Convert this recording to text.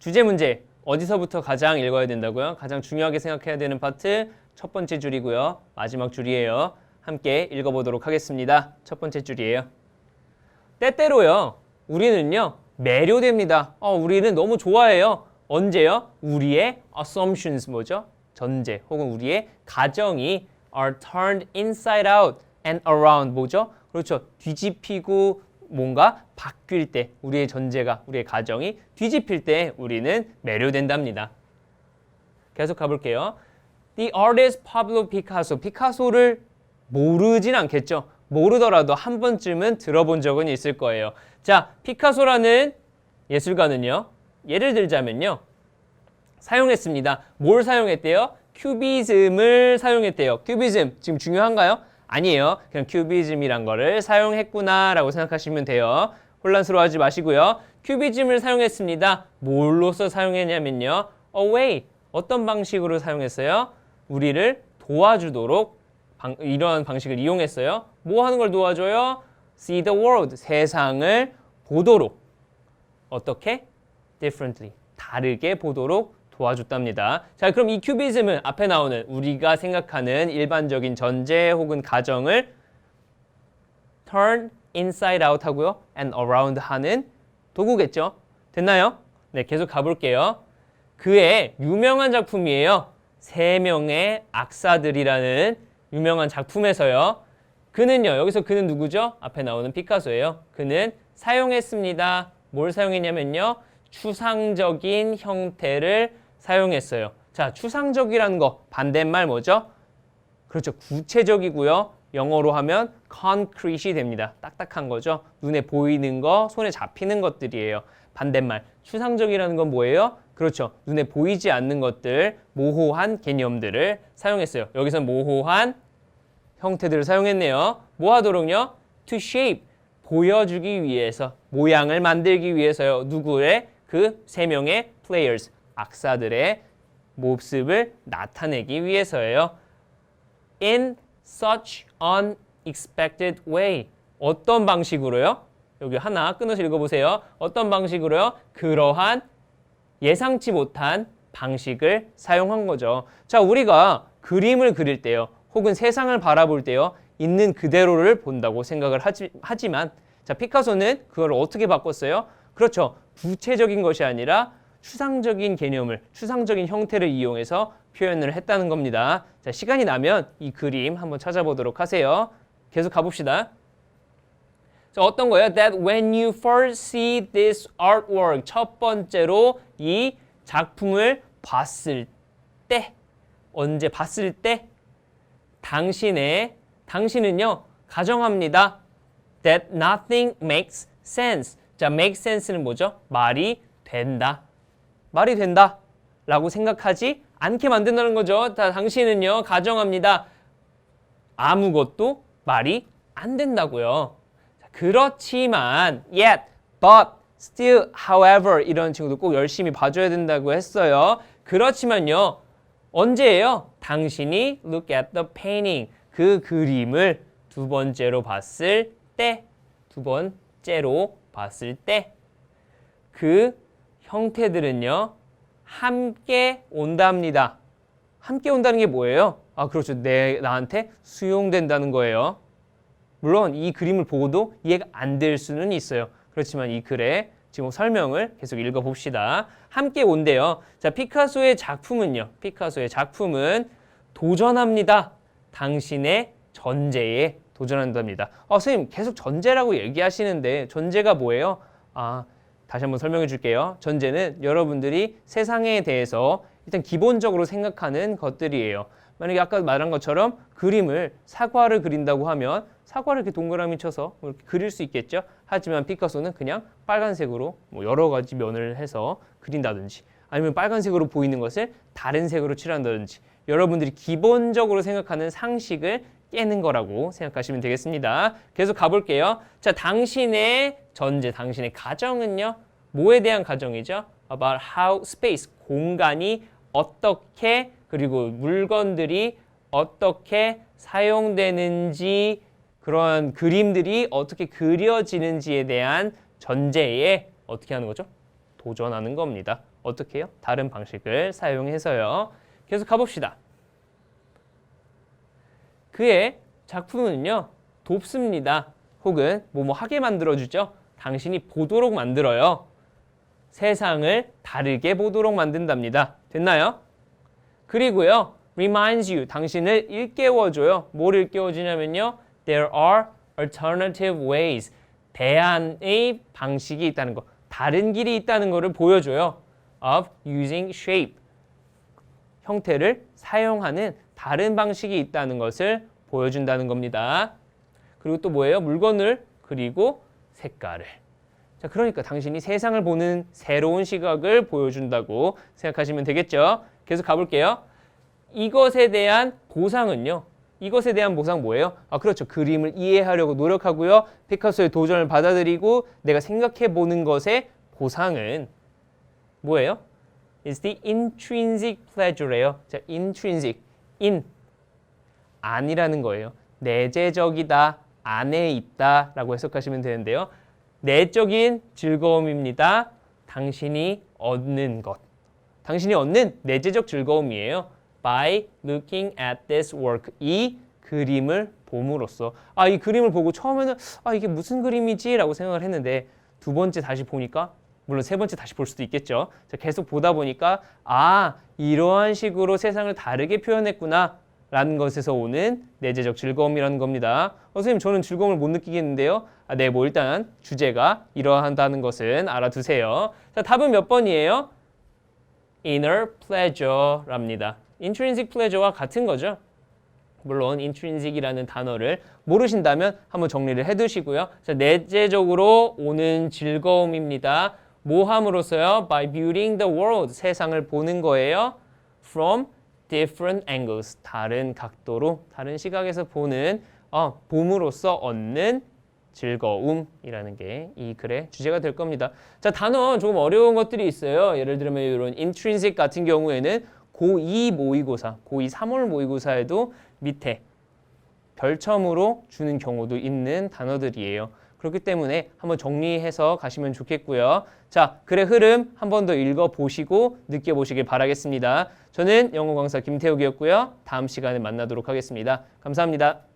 주제 문제 어디서부터 가장 읽어야 된다고요? 가장 중요하게 생각해야 되는 파트 첫 번째 줄이고요. 마지막 줄이에요. 함께 읽어보도록 하겠습니다. 첫 번째 줄이에요. 때때로요. 우리는요. 매료됩니다. 우리는 너무 좋아해요. 언제요? 우리의 assumptions 뭐죠? 전제 혹은 우리의 가정이 are turned inside out and around 뭐죠? 그렇죠. 뒤집히고 뭔가 바뀔 때 우리의 전제가 우리의 가정이 뒤집힐 때 우리는 매료된답니다. 계속 가볼게요. The artist Pablo Picasso. 피카소를 모르진 않겠죠. 모르더라도 한 번쯤은 들어본 적은 있을 거예요. 자, 피카소라는 예술가는요. 예를 들자면요. 사용했습니다. 뭘 사용했대요? 큐비즘을 사용했대요. 큐비즘 지금 중요한가요? 아니에요. 그냥 큐비즘이란 거를 사용했구나 라고 생각하시면 돼요. 혼란스러워하지 마시고요. 큐비즘을 사용했습니다. 뭘로써 사용했냐면요. A way. 어떤 방식으로 사용했어요? 우리를 도와주도록 이러한 방식을 이용했어요. 뭐 하는 걸 도와줘요? See the world. 세상을 보도록. 어떻게? Differently. 다르게 보도록 도와줬답니다. 자, 그럼 이 큐비즘은 앞에 나오는 우리가 생각하는 일반적인 전제 혹은 가정을 turn inside out 하고요. and around 하는 도구겠죠. 됐나요? 네, 계속 가볼게요. 그의 유명한 작품이에요. 세 명의 악사들이라는 유명한 작품에서요. 그는요. 여기서 그는 누구죠? 앞에 나오는 피카소예요. 그는 사용했습니다. 뭘 사용했냐면요. 추상적인 형태를 사용했어요. 자, 추상적이라는 거 반대말 뭐죠? 그렇죠. 구체적이고요. 영어로 하면 concrete이 됩니다. 딱딱한 거죠. 눈에 보이는 거, 손에 잡히는 것들이에요. 반대말. 추상적이라는 건 뭐예요? 그렇죠. 눈에 보이지 않는 것들, 모호한 개념들을 사용했어요. 여기서 모호한 형태들을 사용했네요. 뭐 하도록요? To shape. 보여주기 위해서, 모양을 만들기 위해서요. 누구의? 그 세 명의 players, 악사들의 모습을 나타내기 위해서예요. In such unexpected way. 어떤 방식으로요? 여기 하나 끊어서 읽어보세요. 어떤 방식으로요? 그러한 예상치 못한 방식을 사용한 거죠. 자, 우리가 그림을 그릴 때요. 혹은 세상을 바라볼 때요. 있는 그대로를 본다고 생각을 하지만 자, 피카소는 그걸 어떻게 바꿨어요? 그렇죠. 구체적인 것이 아니라 추상적인 개념을, 추상적인 형태를 이용해서 표현을 했다는 겁니다. 자, 시간이 나면 이 그림 한번 찾아보도록 하세요. 계속 가봅시다. 자, 어떤 거예요? That when you first see this artwork, 첫 번째로 이 작품을 봤을 때, 언제 봤을 때, 당신은요, 가정합니다. That nothing makes sense. 자, make sense는 뭐죠? 말이 된다. 말이 된다. 라고 생각하지 않게 만든다는 거죠. 당신은요, 가정합니다. 아무것도 말이 안 된다고요. 그렇지만, yet, but, still, however 이런 친구도 꼭 열심히 봐줘야 된다고 했어요. 그렇지만요, 언제예요? 당신이 look at the painting, 그 그림을 두 번째로 봤을 때, 그 형태들은요, 함께 온답니다. 함께 온다는 게 뭐예요? 그렇죠. 나한테 수용된다는 거예요. 물론 이 그림을 보고도 이해가 안 될 수는 있어요. 그렇지만 이 글의 지금 설명을 계속 읽어봅시다. 함께 온대요. 자, 피카소의 작품은 도전합니다. 당신의 전제에 도전한답니다. 선생님 계속 전제라고 얘기하시는데 전제가 뭐예요? 다시 한번 설명해 줄게요. 전제는 여러분들이 세상에 대해서 일단 기본적으로 생각하는 것들이에요. 만약에 아까 말한 것처럼 사과를 그린다고 하면 사과를 이렇게 동그라미 쳐서 이렇게 그릴 수 있겠죠. 하지만 피카소는 그냥 빨간색으로 여러 가지 면을 해서 그린다든지 아니면 빨간색으로 보이는 것을 다른 색으로 칠한다든지 여러분들이 기본적으로 생각하는 상식을 깨는 거라고 생각하시면 되겠습니다. 계속 가볼게요. 자, 당신의 전제, 당신의 가정은요. 뭐에 대한 가정이죠? About how space, 공간이 어떻게 그리고 물건들이 어떻게 사용되는지 그런 그림들이 어떻게 그려지는지에 대한 전제에 어떻게 하는 거죠? 도전하는 겁니다. 어떻게 해요? 다른 방식을 사용해서요. 계속 가봅시다. 그의 작품은요. 돕습니다. 혹은 뭐뭐 하게 만들어주죠. 당신이 보도록 만들어요. 세상을 다르게 보도록 만든답니다. 됐나요? 그리고요. reminds you, 당신을 일깨워줘요. 뭘 일깨워주냐면요. There are alternative ways. 대안의 방식이 있다는 거. 다른 길이 있다는 것을 보여줘요. Of using shape. 형태를 사용하는 다른 방식이 있다는 것을 보여준다는 겁니다. 그리고 또 뭐예요? 물건을 그리고 색깔을. 자, 그러니까 당신이 세상을 보는 새로운 시각을 보여준다고 생각하시면 되겠죠. 계속 가볼게요. 이것에 대한 보상은요. 이것에 대한 보상 뭐예요? 그렇죠. 그림을 이해하려고 노력하고요. 피카소의 도전을 받아들이고 내가 생각해 보는 것의 보상은 뭐예요? It's the intrinsic pleasure예요. 자, intrinsic, in, 안이라는 거예요. 내재적이다, 안에 있다 라고 해석하시면 되는데요. 내적인 즐거움입니다. 당신이 얻는 것. 당신이 얻는 내재적 즐거움이에요. By looking at this work. 이 그림을 봄으로써. 이 그림을 보고 처음에는 이게 무슨 그림이지? 라고 생각을 했는데 두 번째 다시 보니까 물론 세 번째 다시 볼 수도 있겠죠. 자, 계속 보다 보니까 이러한 식으로 세상을 다르게 표현했구나 라는 것에서 오는 내재적 즐거움이라는 겁니다. 선생님 저는 즐거움을 못 느끼겠는데요. 네, 뭐 일단 주제가 이러한다는 것은 알아두세요. 자, 답은 몇 번이에요? Inner pleasure랍니다. Intrinsic pleasure와 같은 거죠. 물론 intrinsic이라는 단어를 모르신다면 한번 정리를 해두시고요. 자, 내재적으로 오는 즐거움입니다. 뭐 함으로써요? By viewing the world. 세상을 보는 거예요. From different angles. 다른 각도로, 다른 시각에서 보는 봄으로써 얻는 즐거움이라는 게 이 글의 주제가 될 겁니다. 자, 단어 조금 어려운 것들이 있어요. 예를 들면 이런 intrinsic 같은 경우에는 고2 모의고사, 고2 3월 모의고사에도 밑에 별첨으로 주는 경우도 있는 단어들이에요. 그렇기 때문에 한번 정리해서 가시면 좋겠고요. 자, 글의 흐름 한 번 더 읽어보시고 느껴보시길 바라겠습니다. 저는 영어 강사 김태욱이었고요. 다음 시간에 만나도록 하겠습니다. 감사합니다.